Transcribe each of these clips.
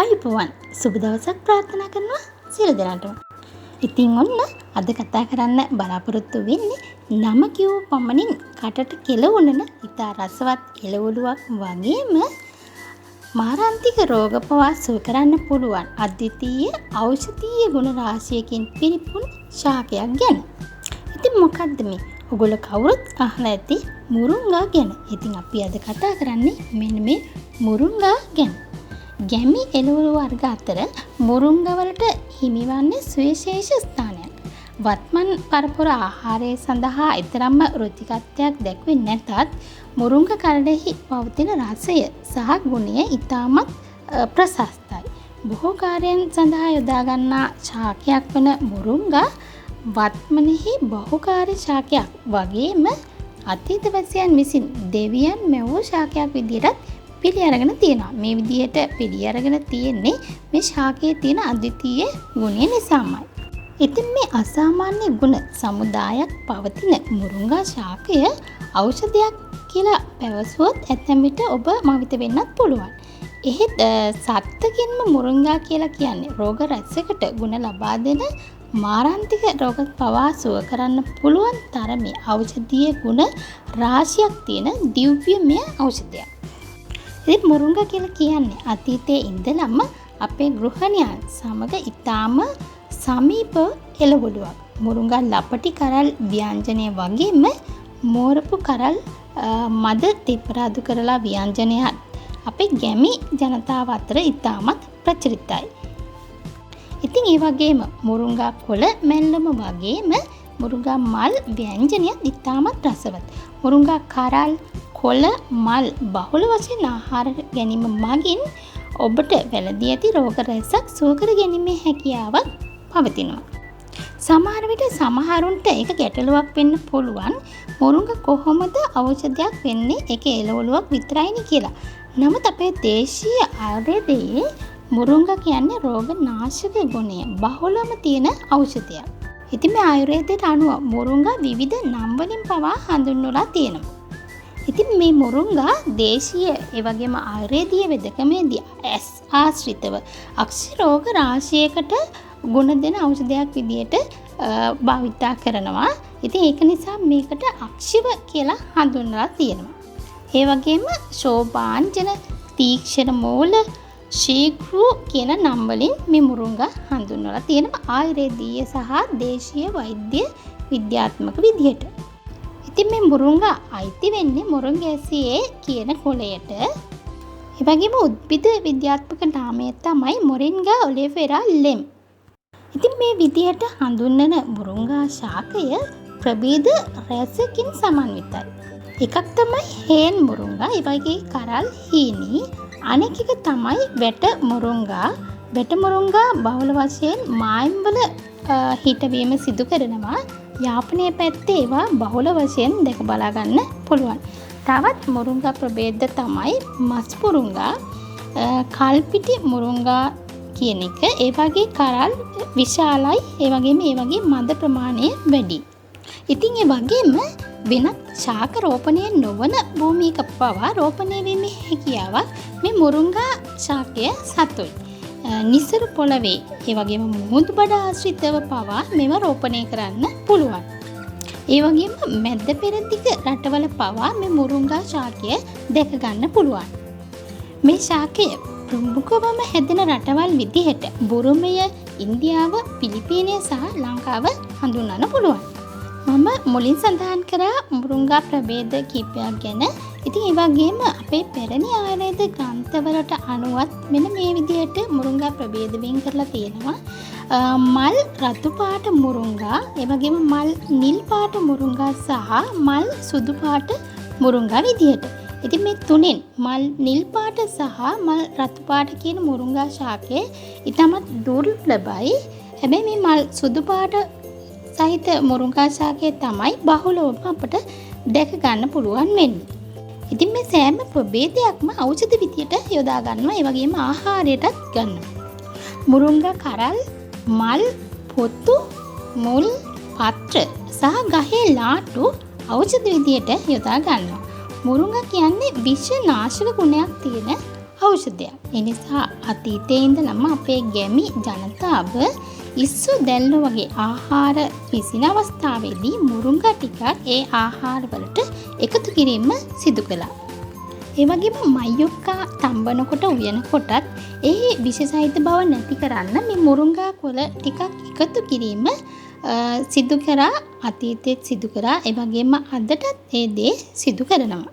අයිබෝවන් සුබ දවසක් ප්‍රාර්ථනා කරනවා සියලු දෙනාටම. ඉතින් ඔන්න අද කතා කරන්න බලාපොරොත්තු වෙන්නේ නම කිව් පමණින් කටට කෙලවුණන ඉතා රසවත් එළවලුවක් වගේම මාරාන්තික රෝග පවා සුව කරන්න පුළුවන් අද්විතීය ඖෂධීය ගුණ රාශියකින් පිරිපුන් ශාකයක් ගැන. ඉතින් මොකක්ද මේ? ඔයගොල්ලෝ කවුරුත් අහලා ඇති මුරුංගා ගැන. ඉතින් අපි අද කතා කරන්නේ මෙන්න මේ මුරුංගා ගැන. ගැමි එළවලු වර්ග අතර මුරුංගා වලට හිමිවන්නේ සුවිශේෂ ස්ථානයක්. වත්මන් පරපුර ආහාරය සඳහා ඊතරම්ම රුචිකත්වයක් දැක්වෙන්නේ නැතත් මුරුංගා කරඩෙහි පවතින රසය සහ ගුණය ඉතාමත් ප්‍රශස්තයි. බොහෝ කාර්යයන් සඳහා යොදා ගන්නා ශාකයක් වන මුරුංගා වත්මනෙහි බහුකාර්ය ශාකයක් වගේම අතීත වැසියන් විසින් දෙවියන් මැවූ ශාකයක් විදිහටත් පිළි අරගෙන තියෙනවා. මේ විදිහට පිළි අරගෙන තියෙන්නේ මේ ශාකයේ තියෙන අද්විතීය ගුණය නිසාමයි. ඉතින් මේ අසාමාන්‍ය ගුණ සමුදායක් පවතින මුරුංගා ශාකය ඖෂධයක් කියලා පැවසුවොත් ඇතැම් විට ඔබ මවිත වෙන්නත් පුළුවන්. එහෙත් සත්ත්වකින්ම මුරුංගා කියලා කියන්නේ රෝග රැසකට ගුණ ලබා දෙන මාරාන්තික රෝග පවා සුව කරන්න පුළුවන් තරමේ ඖෂධීය ගුණ රාශියක් තියෙන දිව්‍යමය ඖෂධයක්. ඉතින් මුරුංගා කියලා කියන්නේ අතීතයේ ඉඳලම අපේ ගෘහණියන් සමග ඊටාම සමීප එළවලුවක්. මුරුංගා ලපටි කරල් ව්‍යංජනය වගේම මෝරපු කරල් මද තෙපරාදු කරලා ව්‍යංජනයත් අපේ ගැමි ජනතාව අතර ඊටාමත් ප්‍රචලිතයි. ඉතින් ඒ වගේම මුරුංගා කොළ මැල්ලම වගේම මුරුංගා මල් ව්‍යංජනයත් ඊටාමත් රසවත්. මුරුංගා කරල් කොළ මල් බහුල වශයෙන් ආහාර ගැනීම මගින් ඔබට වැළඳී ඇති රෝග රැසක් සුව කර ගැනීමේ හැකියාවක් පවතිනවා. සමහර විට සමහරුන්ට ඒක ගැටලුවක් වෙන්න පුළුවන්. මුරුංගා කොහොමද ඖෂධයක් වෙන්නේ? ඒක එළවලුවක් විතරයිනේ කියලා. නමුත් අපේ දේශීය ආයුර්වේදයේ මුරුංගා කියන්නේ රෝග නාශක ගුණය බහුලම තියෙන ඖෂධයක්. ඉතින් මේ ආයුර්වේදයට අනුව මුරුංගා විවිධ නම් වලින් පවා හඳුන්වලා තියෙනවා. ඉතින් මේ මුරුංගා දේශීය ඒ වගේම ආයුර්වේදීය වෙදකමේදී ආශ්‍රිතව අක්ෂි රෝග රාශියකට ගුණ දෙන ඖෂධයක් විදියට භාවිතා කරනවා. ඉතින් ඒක නිසා මේකට අක්ෂිව කියලා හඳුන්වලා තියෙනවා. ඒ වගේම ශෝභාංජන, තීක්ෂණ මූල, ශීඝ්‍ර කියන නම් වලින් මේ මුරුංගා හඳුන්වලා තියෙනවා ආයුර්වේදීය සහ දේශීය වෛද්‍ය විද්‍යාත්මක විදියට. ඉතින් මේ මුරුංගා අයිති වෙන්නේ මොරොංගෑසියේ කියන කොළයට. ඒ වගේම උද්භිද විද්‍යාත්මක නාමය තමයි මොරින්ගා ඔලිවෙරා ලෙම්. ඉතින් මේ විදියට හඳුන්වන මුරුංගා ශාකය ප්‍රභේද රැසකින් සමන්විතයි. එකක් තමයි හේන් මුරුංගා, ඒ වගේ කරල් හීනි. අනෙක් එක තමයි වැට මුරුංගා. වැට මුරුංගා බහුල වශයෙන් මායිම්වල හිටවීම සිදු කරනවා. යාපනයේ පැත්තේ ඒවා බහුල වශයෙන් දැක බලා ගන්න පුළුවන්. තවත් මුරුංගා ප්‍රභේද තමයි මස් මුරුංගා, කල්පිටි මුරුංගා කියන එක. ඒ වගේ කරල් විශාලයි, ඒ වගේම මද ප්‍රමාණය වැඩි. ඉතින් ඒ වගේම වෙනත් ශාක රෝපණය නොවන භූමියක පවා රෝපණය වීමේ හැකියාවක් මේ මුරුංගා ශාකය සතුයි. නිසරු පොළවේ ඒ වගේම මුහුදු බඩ ආශ්‍රිතව පවා මේව රෝපණය කරන්න පුළුවන්. ඒ වගේම මැද්ද පෙරදිග රටවල පවා මේ මුරුංගා ශාකය දැක ගන්න පුළුවන්. මේ ශාකය ප්‍රමුඛවම හැදෙන රටවල් විදිහට බුරුමය, ඉන්දියාව, පිලිපීනය සහ ලංකාව හඳුන්වන්න පුළුවන්. මම මුලින් සඳහන් කරා මුරුංගා ප්‍රභේද කීපයක් ගැන. ඉතින් ඒ වගේම අපේ පැරණි ආයුර්වේද ග්‍රන්ථවලට අනුවත් මෙන්න මේ විදිහට මුරුංගා ප්‍රභේද වෙන් කරලා තියෙනවා. මල් රතු පාට මුරුංගා, ඒ වගේම මල් නිල් පාට මුරුංගා සහ මල් සුදු පාට මුරුංගා විදිහට. ඉතින් මේ තුනෙන් මල් නිල් පාට සහ මල් රතු පාට කියන මුරුංගා ශාකය ඉතාමත් දුර්ලභයි. හැබැයි මේ මල් සුදු පාට සහිත මුරුංගා ශාකය තමයි බහුලවම අපට දැක ගන්න පුළුවන් වෙන්නේ. ඉතින් මේ සෑම ප්‍රභේදයක්ම ඖෂධ විදියට යොදා ගන්නවා. ඒ වගේම ආහාරයටත් ගන්නවා. මුරුංගා කරල්, මල්, පොතු, මුල්, පත්‍ර සහ ගහේ ලාටු ඖෂධ විදියට යොදා ගන්නවා. මුරුංගා කියන්නේ විෂ නාශක ගුණයක් තියෙන ඖෂධයක්. ඒ නිසා අතීතයේ ඉඳලම අපේ ගැමි ජනතාව ඉස්සු දැල්ල වගේ ආහාර පිසින අවස්ථාවේදී මුරුංගා ටිකක් ඒ ආහාරවලට එකතු කිරීම සිදු කළා. ඒ වගේම මයොක්කා තම්බනකොට උයනකොටත් ඒ විෂසහිත බව නැති කරන්න මේ මුරුංගා කොළ ටිකක් එකතු කිරීම සිදු කරා. අතීතයේත් සිදු කරා. ඒ වගේම අදටත් ඒ දේ සිදු කරනවා.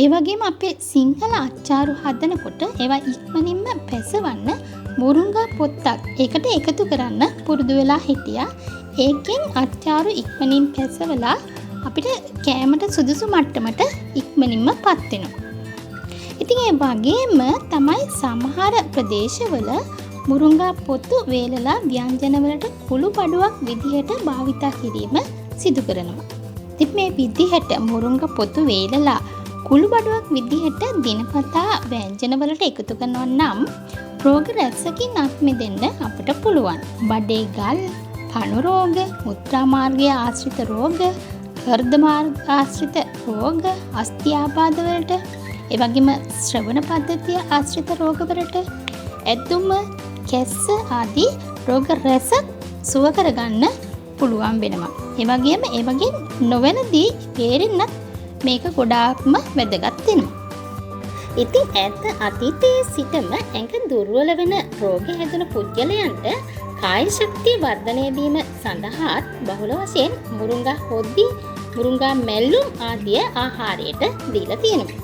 ඒ වගේම අපේ සිංහල අච්චාරු හදනකොට ඒවා ඉක්මනින්ම පැසවන්න මුරුංගා පොත්තක් ඒකට එකතු කරන්න පුරුදු වෙලා හිටියා. ඒකෙන් අච්චාරු ඉක්මනින් පැසවලා අපිට කෑමට සුදුසු මට්ටමට ඉක්මනින්ම පත් වෙනවා. ඉතින් ඒ වගේම තමයි සමහර ප්‍රදේශවල මුරුංගා පොතු වේලලා ව්‍යංජනවලට කුළු බඩුවක් විදිහට භාවිතා කිරීම සිදු කරනවා. ඉතින් මේ විදිහට මුරුංගා පොතු වේලලා කුළු බඩුවක් විදිහට දිනපතා ව්‍යංජනවලට එකතු කරනවා නම් රෝග රැසකින් අත් මිදෙන්න අපට පුළුවන්. බඩේ ගල්, පණු රෝග, මුත්‍රා මාර්ගය ආශ්‍රිත රෝග, හෘද මාර්ග ආශ්‍රිත රෝග, අස්ථි ආබාධ වලට, ඒ වගේම ශ්‍රවණ පද්ධතිය ආශ්‍රිත රෝග වලට, ඇතුම, කැස්ස ආදී රෝග රැසක් සුව කරගන්න පුළුවන් වෙනවා. ඒ වගේම ඒ වගේ නොවැනදී තේරෙන්නත් මේක ගොඩාක්ම වැදගත් වෙනවා. ඉතින් ඇත්ත අතීතයේ සිටම ඇඟ දුර්වල වෙන රෝග හැදුණු පුද්ගලයන්ට කාය ශක්තිය වර්ධනය වීම සඳහාත් බහුල වශයෙන් මුරුංගා හොද්දි, මුරුංගා මැල්ලුම් ආදී ආහාරයට දීලා තියෙනවා.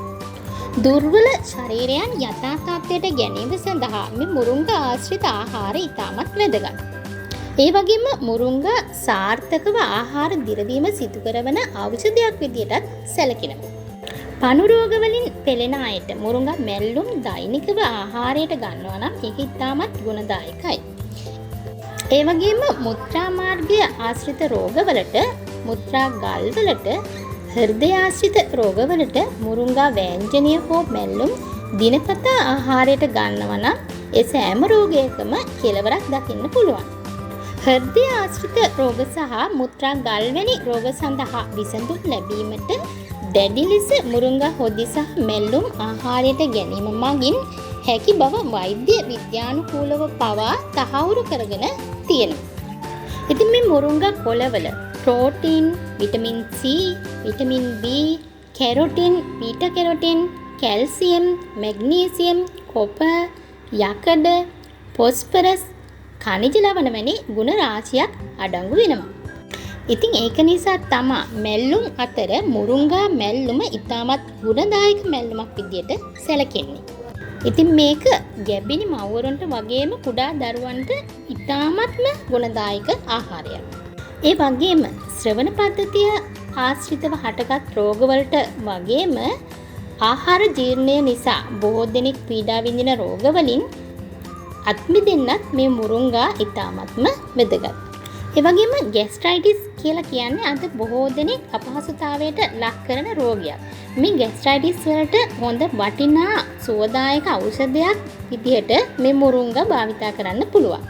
දුර්වල ශරීරයන් යථා තත්ත්වයට ගැනීම සඳහා මේ මුරුංගා ආශ්‍රිත ආහාර ඉතාමත් වැදගත්. ඒ වගේම මුරුංගා සාර්ථකව ආහාර දිරවීම සිදු කරන ඖෂධයක් විදියටත් සැලකෙනවා. පණු රෝග වලින් පෙළෙන අයට මුරුංගා මැල්ලුම් දෛනිකව ආහාරයට ගන්නවා නම් ඒක ඉතාමත් ගුණදායකයි. ඒ වගේම මුත්‍රා මාර්ගය ආශ්‍රිත රෝගවලට, මුත්‍රා ගල් වලට, හෘදය ආශ්‍රිත රෝගවලට මුරුංගා ව්‍යංජනය හෝ මැල්ලුම් දිනපතා ආහාරයට ගන්නවා නම් ඒ සෑම රෝගයකම කෙලවරක් දකින්න පුළුවන්. හෘදය ආශ්‍රිත රෝග සහ මුත්‍රා ගල් වැනි රෝග සඳහා විසඳුම් ලැබීමට දැඩි ලෙස මුරුංගා හොදි සහ මැල්ලුම් ආහාරයට ගැනීම මගින් හැකි බව වෛද්‍ය විද්‍යානුකූලව පවා තහවුරු කරගෙන තියෙනවා. ඉතින් මේ මුරුංගා කොළවල protein, vitamin C, vitamin B, carotene, beta carotene, calcium, magnesium, copper, යකඩ, ෆොස්ෆරස්, khනිජ ලවණ වැනි ගුණ රාශියක් අඩංගු වෙනවා. ඉතින් ඒක නිසා තමයි මැල්ලුම් අතර මුරුංගා මැල්ලුම ඉතාමත් ගුණදායක මැල්ලුමක් විදියට සැලකෙන්නේ. ඉතින් මේක ගැබිණි මව්වරුන්ට වගේම කුඩා දරුවන්ට ඉතාමත්ම ගුණදායක ආහාරයක්. ඒ වගේම ශ්‍රවණ පද්ධතිය ආශ්‍රිතව හටගත් රෝගවලට වගේම ආහාර ජීර්ණය නිසා බොහෝ දෙනෙක් පීඩා විඳින රෝගවලින් අත් මිදෙන්නත් මේ මුරුංගා ඉතාමත්ම වැදගත්. ඒ වගේම ગેස්ට්‍රයිටිස් කියලා කියන්නේ අද බොහෝ දෙනෙක් අපහසුතාවයට ලක් කරන රෝගයක්. මේ ગેස්ට්‍රයිටිස් වලට හොඳ වටිනා සුවදායක ඖෂධයක් විදිහට මේ මුරුංගා භාවිතා කරන්න පුළුවන්.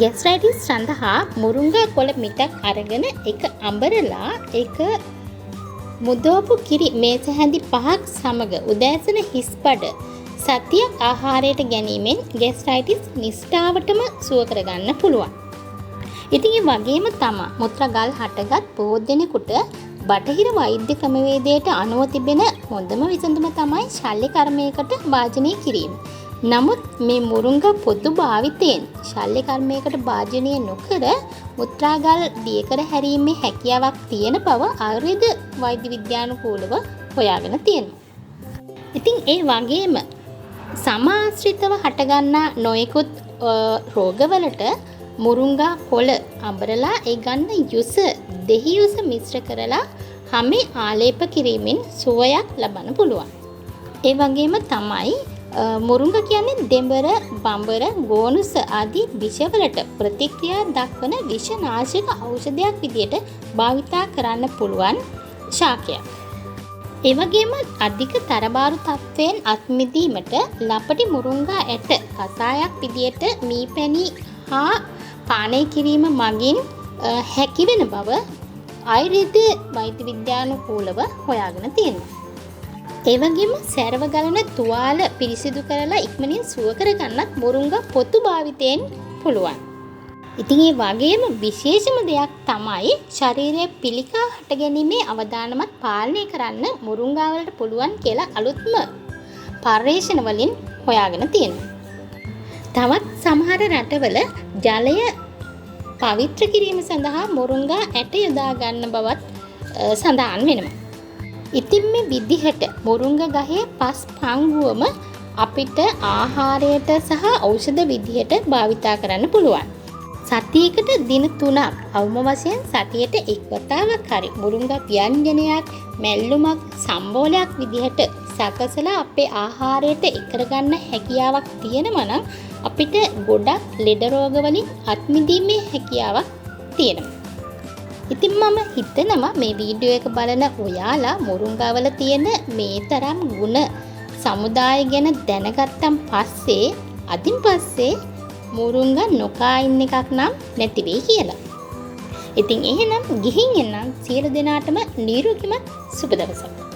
ગેස්ට්‍රයිටිස් සඳහා මුරුංගා කොළ මිටක් අරගෙන එක අඹරලා එක මුදවපු කිරි මේස හැඳි 5ක් සමග උදෑසන හිස්බඩ සතියක් ආහාරයට ගැනීමෙන් ગેස්ට්‍රයිටිස් නිෂ්ඨාවටම සුව කරගන්න පුළුවන්. ඉතින් ඒ වගේම තමයි මුත්‍රා ගල් හටගත් බොහෝ දෙනෙකුට බටහිර වෛද්‍ය ක්‍රමවේදයට අනුව තිබෙන හොඳම විසඳුම තමයි ශල්‍ය කර්මයකට භාජනය කිරීම. නමුත් මේ මුරුංගා පොතු භාවිතයෙන් ශල්‍ය කර්මයකට භාජනය නොකර මුත්‍රා ගල් දියකර හැරීමේ හැකියාවක් තියෙන බව ආයුර්වේද වෛද්‍ය විද්‍යානුකූලව හොයාගෙන තියෙනවා. ඉතින් ඒ වගේම සමාශ්‍රිතව හටගන්නා නොයෙකුත් රෝගවලට මුරුංගා කොළ අඹරලා ඒ ගන්න යුස දෙහි යුස මිශ්‍ර කරලා හැමේ ආලේප කිරීමෙන් සුවයක් ලබන්න පුළුවන්. ඒ වගේම තමයි මුරුංගා කියන්නේ දෙඹර, බඹර, ගෝනුස ආදී විෂවලට ප්‍රතික්‍රියා දක්වන විෂනාශක ඖෂධයක් විදියට භාවිතා කරන්න පුළුවන් ශාකයක්. ඒ වගේම අධික තරබාරු තත්වයෙන් අත්මිදීමට ලපටි මුරුංගා ඇට කසායක් විදියට මීපැණි හා පානය කිරීම මගින් හැකි වෙන බව ආයුර්වේද වෛද්‍ය විද්‍යානුකූලව හොයාගෙන තියෙනවා. ඒ වගේම සැරව ගලන තුවාල පිරිසිදු කරලා ඉක්මනින් සුව කරගන්නත් මොරුංගා පොතු භාවිතයෙන් පුළුවන්. ඉතින් ඒ වගේම විශේෂම දෙයක් තමයි ශරීරයේ පිළිකා හට ගැනීමේ අවදානමත් පාලනය කරන්න මොරුංගා වලට පුළුවන් කියලා අලුත්ම පර්යේෂණ වලින් හොයාගෙන තියෙනවා. තවත් සමහර රටවල ජලය පවිත්‍ර කිරීම සඳහා මොරුංගා ඇට යොදා ගන්න බවත් සඳහන් වෙනවා. ඉතින් මේ විදිහට මොරුංග ගහේ පස් පංගුවම අපිට ආහාරයට සහ ඖෂධ විදිහට භාවිතා කරන්න පුළුවන්. සතියකට දින 3ක් අවම වශයෙන් සතියට එක් වතාවක් හරි මොරුංග ව්‍යංජනයක් මැල්ලුමක් සම්බෝලයක් විදිහට සකසලා අපේ ආහාරයට එකර ගන්න හැකියාවක් තියෙනවා නම් අපිට ගොඩක් ලෙඩ රෝග වලින් අත් මිදීමේ හැකියාවක් තියෙනවා. ඉතින් මම හිතනවා මේ වීඩියෝ එක බලන ඔයාලා මොරුංගා වල තියෙන මේ තරම් ಗುಣ සමුදාය ගැන දැනගත්තන් පස්සේ අදින් පස්සේ මොරුංගා නොකා ඉන්න එකක් නම් නැති වෙයි කියලා. ඉතින් එහෙනම් ගිහින් එන්නම් සියලු දෙනාටම නිරෝගීමත් සුබ දවසක්.